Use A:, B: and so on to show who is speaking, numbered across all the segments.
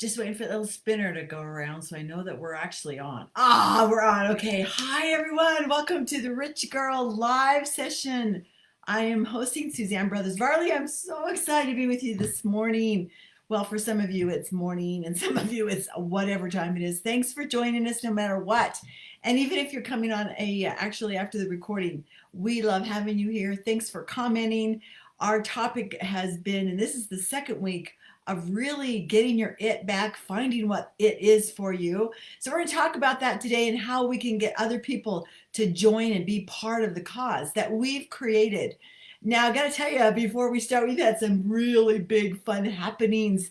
A: Just waiting for the little spinner to go around so I know that we're actually on. We're on. Okay. Hi, everyone. Welcome to the Rich Girl live session. I am hosting Suzanne Brothers Varley. I'm so excited to be with you this morning. Well, for some of you, it's morning, and some of you, it's whatever time it is. Thanks for joining us no matter what. And even if you're coming on actually after the recording, we love having you here. Thanks for commenting. Our topic has been, and this is the second week of really getting your it back, finding what it is for you. So we're going to talk about that today and how we can get other people to join and be part of the cause that we've created. Now, I got to tell you, before we start, we've had some really big fun happenings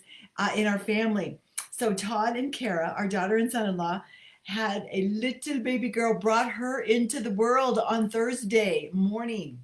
A: in our family. So Todd and Kara, our daughter and son-in-law, had a little baby girl, brought her into the world on Thursday morning.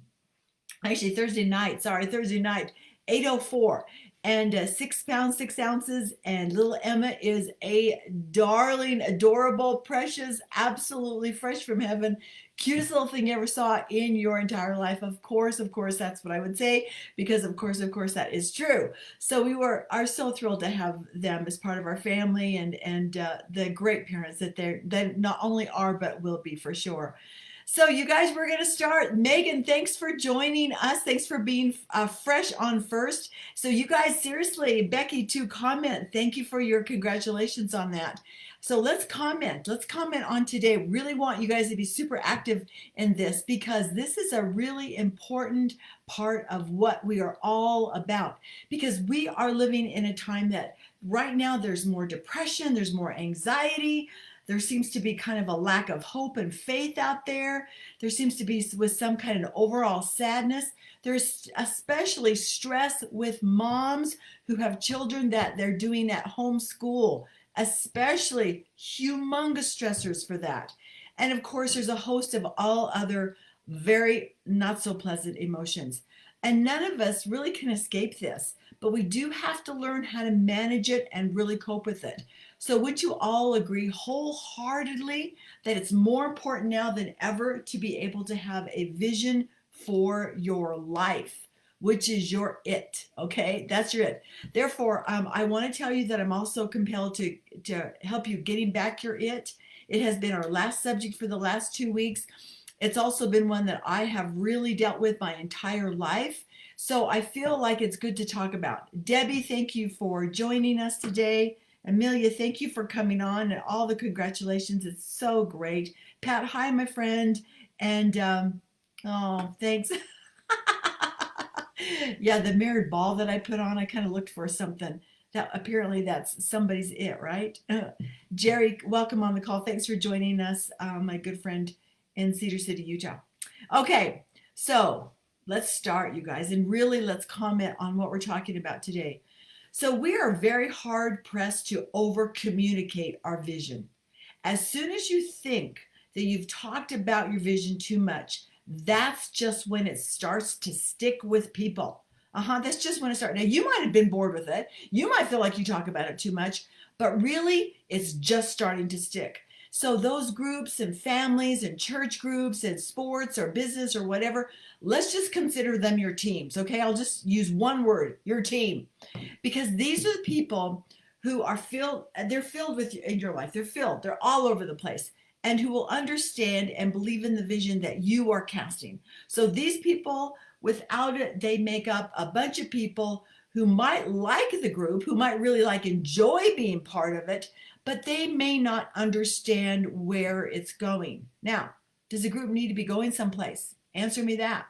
A: Actually, Thursday night, 8:04, and 6 pounds 6 ounces, and little Emma is a darling, adorable, precious, absolutely fresh from heaven, cutest little thing you ever saw in your entire life. Of course, that's what I would say, because of course that is true. So we are so thrilled to have them as part of our family, and the great parents that they not only are but will be for sure. So you guys, we're going to start. Megan, thanks for joining us. Thanks for being fresh on first. So you guys, seriously, Becky, to comment. Thank you for your congratulations on that. So let's comment. Let's comment on today. Really want you guys to be super active in this, because this is a really important part of what we are all about. Because we are living in a time that right now there's more depression, there's more anxiety. There seems to be kind of a lack of hope and faith out there. There seems to be with some kind of overall sadness. There's especially stress with moms who have children that they're doing at home school, especially humongous stressors for that. And of course, there's a host of all other very not so pleasant emotions. And none of us really can escape this, but we do have to learn how to manage it and really cope with it. So would you all agree wholeheartedly that it's more important now than ever to be able to have a vision for your life, which is your it, okay? That's your it. Therefore, I want to tell you that I'm also compelled to help you getting back your it. It has been our last subject for the last 2 weeks. It's also been one that I have really dealt with my entire life. So I feel like it's good to talk about. Debbie, thank you for joining us today. Amelia, thank you for coming on, and all the congratulations. It's so great. Pat, hi, my friend. And oh, thanks. Yeah, the mirrored ball that I put on, I kind of looked for something. That apparently that's somebody's it, right? Jerry, welcome on the call. Thanks for joining us, my good friend in Cedar City, Utah. Okay, so let's start, you guys, and really let's comment on what we're talking about today. So we are very hard pressed to over communicate our vision. As soon as you think that you've talked about your vision too much, that's just when it starts to stick with people. That's just when it starts. Now, you might have been bored with it. You might feel like you talk about it too much, but really, it's just starting to stick. So those groups and families and church groups and sports or business or whatever, let's just consider them your teams, okay? I'll just use one word, your team. Because these are the people who are filled, they're filled with in your life. They're all over the place, and who will understand and believe in the vision that you are casting. So these people, without it, they make up a bunch of people who might like the group, who might really enjoy being part of it, but they may not understand where it's going. Now, does the group need to be going someplace? Answer me that.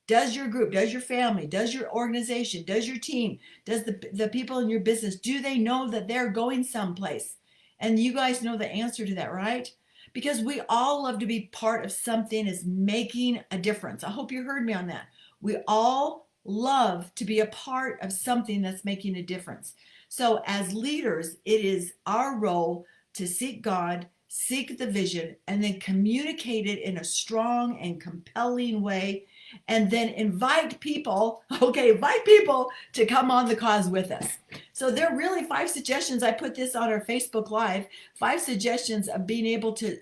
A: Does your group, does your family, does your organization, does your team, does the people in your business, do they know that they're going someplace? And you guys know the answer to that, right? Because we all love to be part of something that's making a difference. I hope you heard me on that. We all love to be a part of something that's making a difference. So as leaders, it is our role to seek God, seek the vision, and then communicate it in a strong and compelling way, and then invite people to come on the cause with us. So there are really 5 suggestions. I put this on our Facebook Live, 5 suggestions of being able to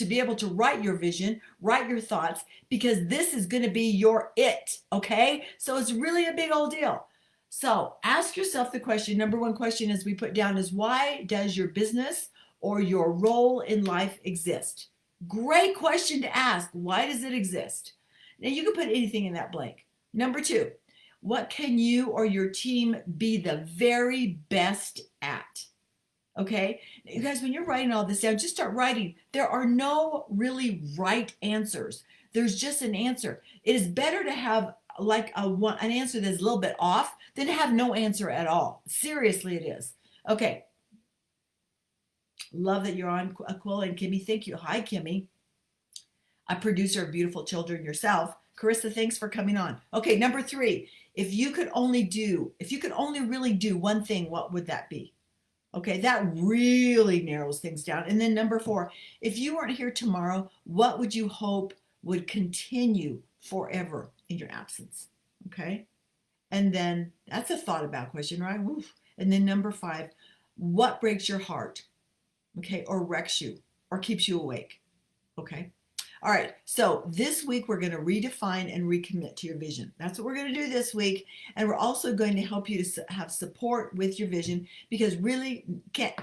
A: be able to write your vision, write your thoughts, because this is going to be your it, okay? So it's really a big old deal. So ask yourself the question. Number one question as we put down is, why does your business or your role in life exist? Great question to ask. Why does it exist? Now you can put anything in that blank. Number two, what can you or your team be the very best at? Okay, you guys, when you're writing all this down, just start writing. There are no really right answers. There's just an answer. It is better to have like an answer that's a little bit off than to have no answer at all. Seriously, it is. Okay, love that you're on, Aquila and Kimmy. Thank you. Hi, Kimmy, a producer of Beautiful Children yourself. Carissa, thanks for coming on. Okay, number three, if you could only really do one thing, what would that be? Okay, that really narrows things down. And then number four, if you weren't here tomorrow, what would you hope would continue forever in your absence? Okay, and then that's a thought about question, right? Oof. And then number five, what breaks your heart? Okay, or wrecks you or keeps you awake? Okay. All right, so this week we're going to redefine and recommit to your vision. That's what we're going to do this week. And we're also going to help you to have support with your vision, because really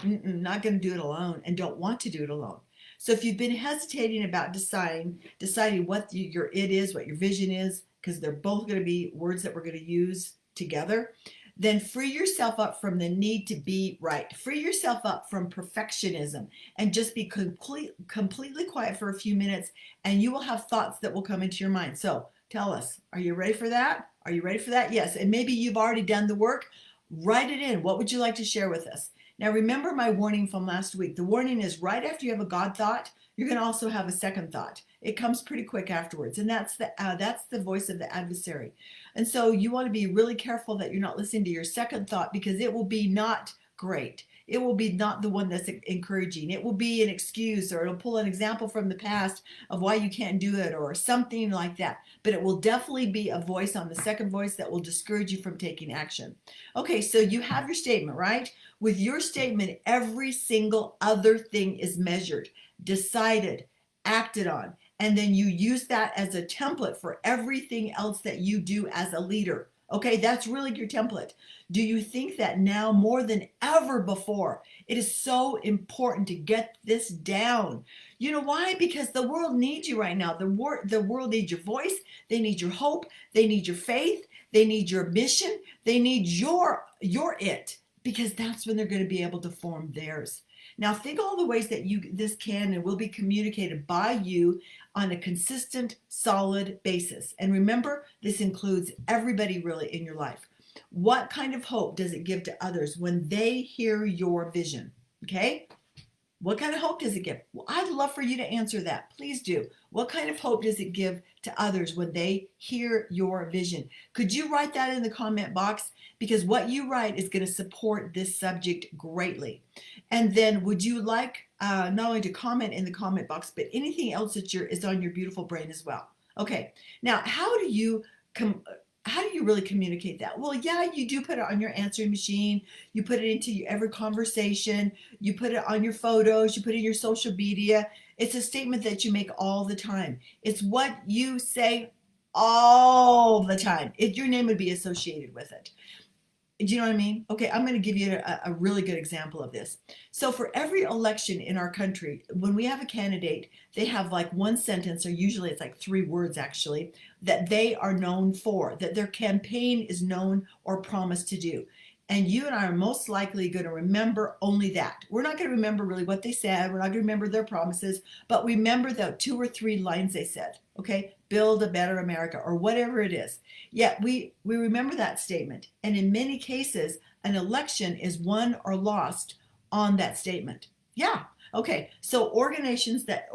A: not going to do it alone and don't want to do it alone. So if you've been hesitating about deciding what your it is, what your vision is, because they're both going to be words that we're going to use together, then free yourself up from the need to be right. Free yourself up from perfectionism and just be completely quiet for a few minutes, and you will have thoughts that will come into your mind. So tell us, are you ready for that? Are you ready for that? Yes. And maybe you've already done the work. Write it in. What would you like to share with us? Now, remember my warning from last week. The warning is right after you have a God thought, you're going to also have a second thought. It comes pretty quick afterwards, and that's the voice of the adversary. And so you want to be really careful that you're not listening to your second thought, because it will be not great. It will be not the one that's encouraging. It will be an excuse, or it'll pull an example from the past of why you can't do it or something like that. But it will definitely be a voice on the second voice that will discourage you from taking action. Okay, so you have your statement, right? With your statement, every single other thing is measured, decided, acted on. And then you use that as a template for everything else that you do as a leader. Okay, that's really your template. Do you think that now more than ever before, it is so important to get this down? You know why? Because the world needs you right now. The world needs your voice. They need your hope. They need your faith. They need your mission. They need your it, because that's when they're going to be able to form theirs. Now think all the ways that this can and will be communicated by you on a consistent, solid basis. And remember, this includes everybody really in your life. What kind of hope does it give to others when they hear your vision? Okay? What kind of hope does it give? Well, I'd love for you to answer that. Please do. What kind of hope does it give to others when they hear your vision? Could you write that in the comment box? Because what you write is going to support this subject greatly. And then would you like not only to comment in the comment box, but anything else that is on your beautiful brain as well? Okay. Now, how do you really communicate that? Well, yeah, you do put it on your answering machine. You put it into every conversation. You put it on your photos. You put it in your social media. It's a statement that you make all the time. It's what you say all the time. Your name would be associated with it. Do you know what I mean? Okay, I'm going to give you a really good example of this. So for every election in our country, when we have a candidate, they have like one sentence, or usually it's like 3 words actually, that they are known for, that their campaign is known or promised to do. And you and I are most likely going to remember only that. We're not going to remember really what they said. We're not going to remember their promises, but remember the 2 or 3 lines they said. Okay, build a better America, or whatever it is. Yet we remember that statement. And in many cases, an election is won or lost on that statement. Yeah. Okay. So organizations that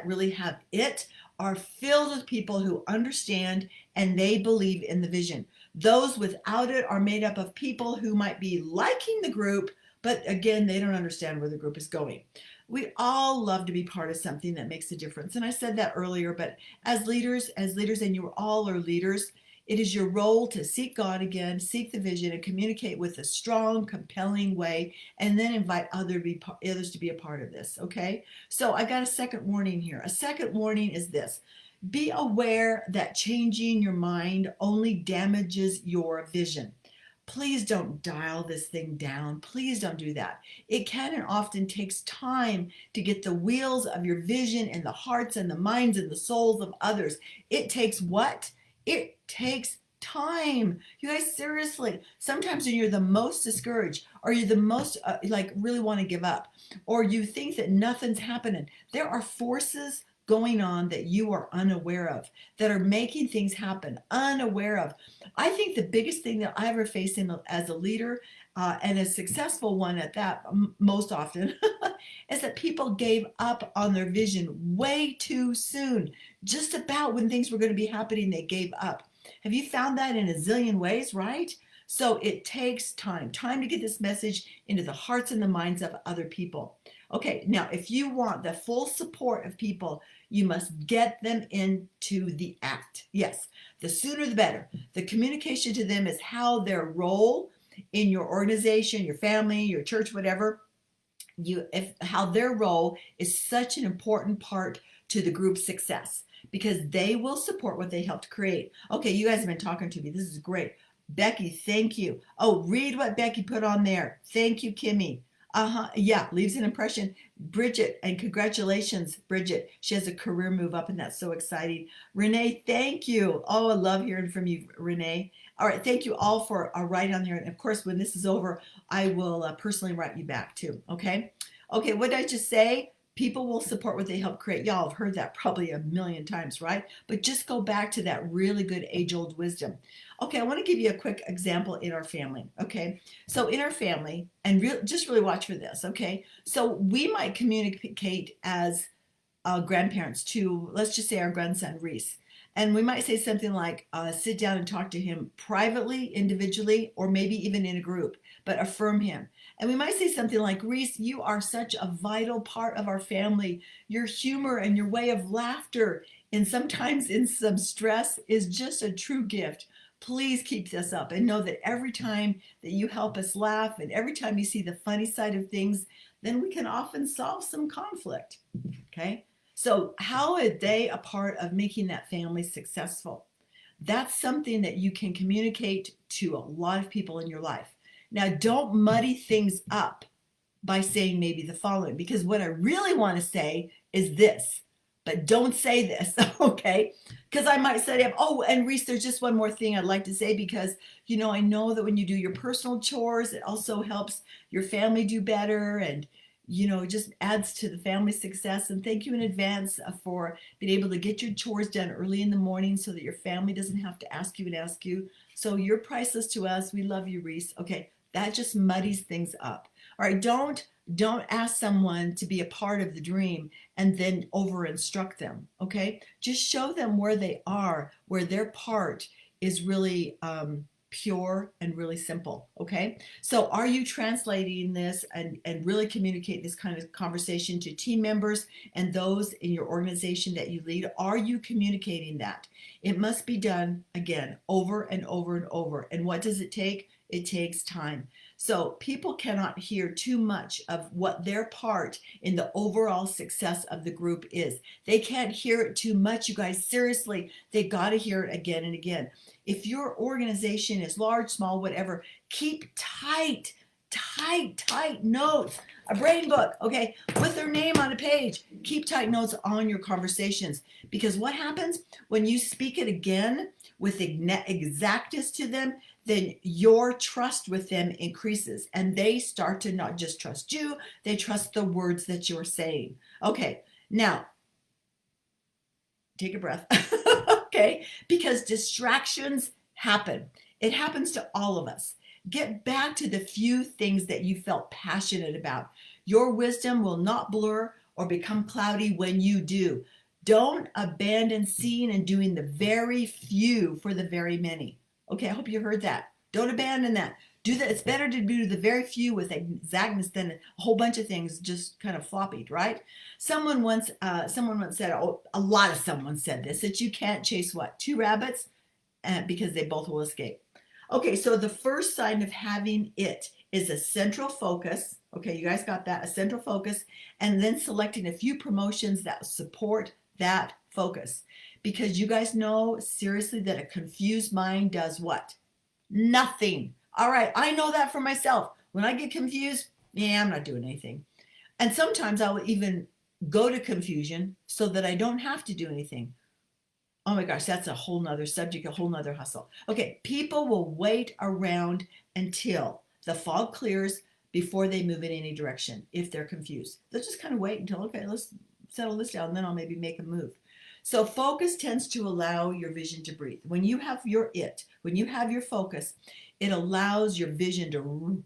A: really have it are filled with people who understand and they believe in the vision. Those without it are made up of people who might be liking the group, but again, they don't understand where the group is going. We all love to be part of something that makes a difference. And I said that earlier, but as leaders, and you all are leaders, it is your role to seek God again, seek the vision, and communicate with a strong, compelling way, and then invite others to be a part of this, okay? So I got a second warning here. A second warning is this. Be aware that changing your mind only damages your vision. Please don't dial this thing down. Please don't do that. It can and often takes time to get the wheels of your vision in the hearts and the minds and the souls of others. It takes what? It takes time. You guys, seriously, sometimes when you're the most discouraged or you're the most like really want to give up or you think that nothing's happening, there are forces going on that you are unaware of that are making things happen, unaware of. I think the biggest thing that I ever faced as a leader and a successful one at that most often is that people gave up on their vision way too soon. Just about when things were going to be happening, they gave up. Have you found that in a zillion ways, right? So it takes time to get this message into the hearts and the minds of other people. Okay, now if you want the full support of people, you must get them into the act. Yes, the sooner the better. The communication to them is how their role in your organization, your family, your church, whatever, how their role is such an important part to the group's success because they will support what they helped create. Okay, you guys have been talking to me. This is great. Becky, thank you. Oh, read what Becky put on there. Thank you, Kimmy. Yeah, leaves an impression. Bridget, and congratulations, Bridget. She has a career move up, and that's so exciting. Renee, thank you. Oh, I love hearing from you, Renee. All right, thank you all for writing on there. And of course, when this is over, I will personally write you back too. Okay. Okay, what did I just say? People will support what they help create. Y'all have heard that probably a million times, right? But just go back to that really good age-old wisdom. Okay, I want to give you a quick example in our family. Okay, so in our family, and just really watch for this. Okay, so we might communicate as grandparents to, let's just say, our grandson Reese. And we might say something like, sit down and talk to him privately, individually, or maybe even in a group, but affirm him. And we might say something like, Reese, you are such a vital part of our family. Your humor and your way of laughter, and sometimes in some stress, is just a true gift. Please keep this up and know that every time that you help us laugh and every time you see the funny side of things, then we can often solve some conflict. Okay? So, how are they a part of making that family successful? That's something that you can communicate to a lot of people in your life. Now, don't muddy things up by saying maybe the following, because what I really want to say is this, but don't say this, okay? Because I might say, oh, and Reese, there's just one more thing I'd like to say because, I know that when you do your personal chores, it also helps your family do better and, it just adds to the family success. And thank you in advance for being able to get your chores done early in the morning so that your family doesn't have to ask you and ask you. So you're priceless to us. We love you, Reese. Okay, that just muddies things up. All right, don't ask someone to be a part of the dream and then over instruct them. Okay, just show them where they are, where their part is really pure and really simple. Okay, so are you translating this and really communicate this kind of conversation to team members and those in your organization that you lead? Are you communicating that? It must be done again over and over and over. And what does it take? It takes time. So people cannot hear too much of what their part in the overall success of the group is. They can't hear it too much, you guys. Seriously, they got to hear it again and again. If your organization is large, small, whatever, keep tight notes. A brain book, okay, with their name on a page. Keep tight notes on your conversations, because what happens when you speak it again with exactness to them, then your trust with them increases and they start to not just trust you, they trust the words that you're saying. Okay, now take a breath. Okay, because distractions happen. It happens to all of us. Get back to the few things that you felt passionate about. Your wisdom will not blur or become cloudy when you do. Don't abandon seeing and doing the very few for the very many. Okay, I hope you heard that. Don't abandon that. Do that. It's better to do the very few with exactness than a whole bunch of things just kind of floppied, right? Someone once said, oh, a lot of someone said this, that you can't chase what? Two rabbits because they both will escape. Okay, so the first sign of having it is a central focus. Okay, you guys got that? A central focus, and then selecting a few promotions that support that focus. Because you guys know seriously that a confused mind does what? Nothing. All right, I know that for myself. When I get confused, yeah, I'm not doing anything. And sometimes I will even go to confusion so that I don't have to do anything. Oh my gosh, that's a whole nother subject, a whole nother hustle. Okay, people will wait around until the fog clears before they move in any direction if they're confused. They'll just kind of wait until, okay, let's settle this down, and then I'll maybe make a move. So focus tends to allow your vision to breathe. When you have your when you have your focus, it allows your vision to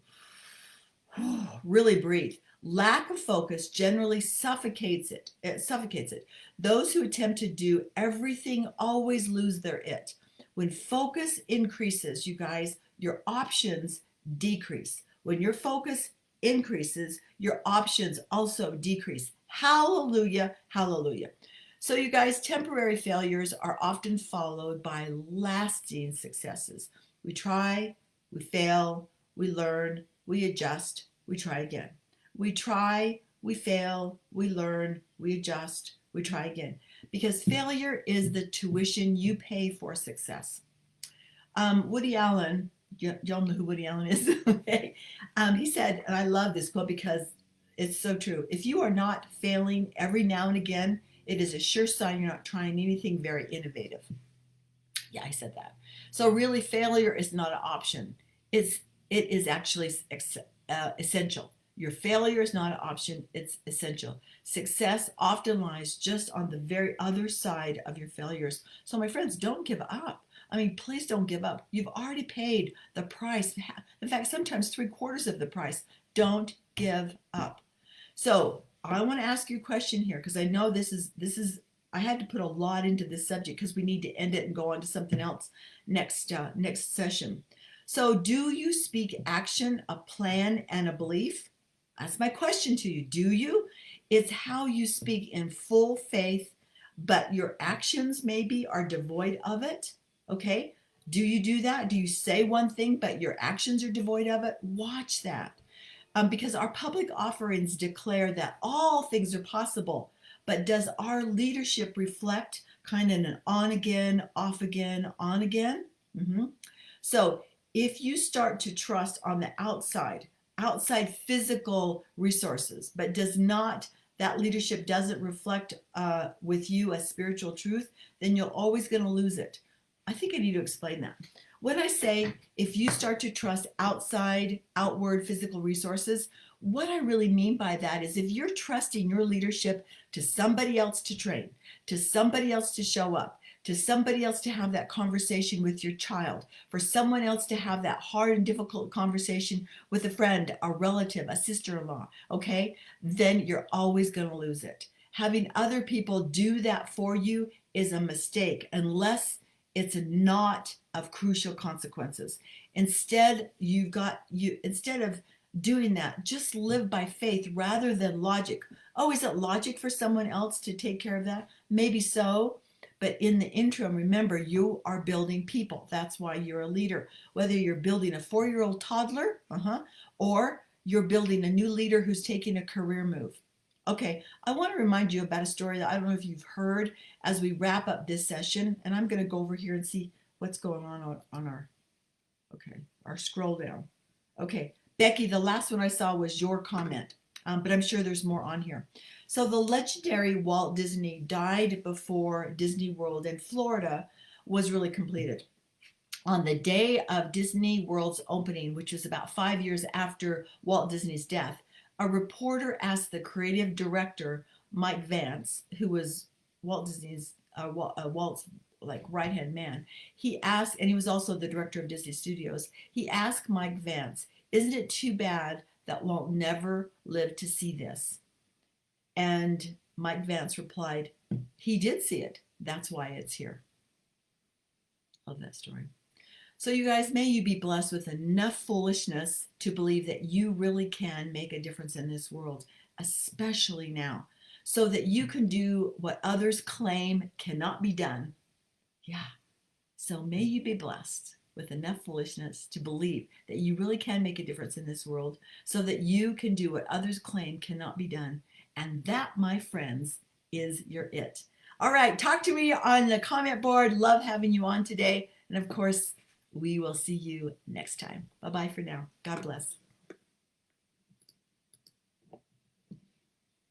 A: really breathe. Lack of focus generally suffocates it. It suffocates it. Those who attempt to do everything always lose their it. When focus increases, you guys, your options decrease. When your focus increases, your options also decrease. Hallelujah, hallelujah. So, you guys, temporary failures are often followed by lasting successes. We try, we fail, we learn, we adjust, we try again. We try, we fail, we learn, we adjust, we try again. Because failure is the tuition you pay for success. Woody Allen, y'all know who Woody Allen is, okay? He said, and I love this quote because it's so true. If you are not failing every now and again, it is a sure sign you're not trying anything very innovative. Yeah, I said that. So really, failure is not an option. It is actually essential. Your failure is not an option, it's essential. Success often lies just on the very other side of your failures. So, my friends, don't give up. I mean, please don't give up. You've already paid the price. In fact, sometimes 3/4 of the price. Don't give up. So, I want to ask you a question here because I know I had to put a lot into this subject because we need to end it and go on to something else next session. So, do you speak action, a plan, and a belief? That's my question to you. Do you? It's how you speak in full faith, but your actions maybe are devoid of it. Okay? Do you do that? Do you say one thing, but your actions are devoid of it? Watch that. Because our public offerings declare that all things are possible. But does our leadership reflect kind of an on again, off again, on again? Mm-hmm. So if you start to trust on the outside physical resources, but that leadership doesn't reflect with you a spiritual truth, then you're always going to lose it. I think I need to explain that. When I say if you start to trust outward physical resources, what I really mean by that is if you're trusting your leadership to somebody else to train, to somebody else to show up, to somebody else to have that conversation with your child, for someone else to have that hard and difficult conversation with a friend, a relative, a sister-in-law, okay, then you're always going to lose it. Having other people do that for you is a mistake unless it's not of crucial consequences. Instead of doing that, just live by faith rather than logic. Oh, is it logic for someone else to take care of that? Maybe so. But in the interim, remember, you are building people. That's why you're a leader. Whether you're building a 4-year-old toddler, or you're building a new leader who's taking a career move. Okay, I want to remind you about a story that I don't know if you've heard as we wrap up this session. And I'm going to go over here and see what's going on our scroll down. Okay, Becky, the last one I saw was your comment, but I'm sure there's more on here. So the legendary Walt Disney died before Disney World in Florida was really completed. On the day of Disney World's opening, which was about 5 years after Walt Disney's death, a reporter asked the creative director, Mike Vance, who was Walt's right-hand man. He asked, and he was also the director of Disney Studios. He asked Mike Vance, "Isn't it too bad that Walt never lived to see this?" And Mike Vance replied, "He did see it. That's why it's here." Love that story. So you guys, may you be blessed with enough foolishness to believe that you really can make a difference in this world, especially now, so that you can do what others claim cannot be done. Yeah. So may you be blessed with enough foolishness to believe that you really can make a difference in this world so that you can do what others claim cannot be done. And that, my friends, is your it. All right. Talk to me on the comment board. Love having you on today. And of course, We will see you next time. Bye-bye for now. God bless.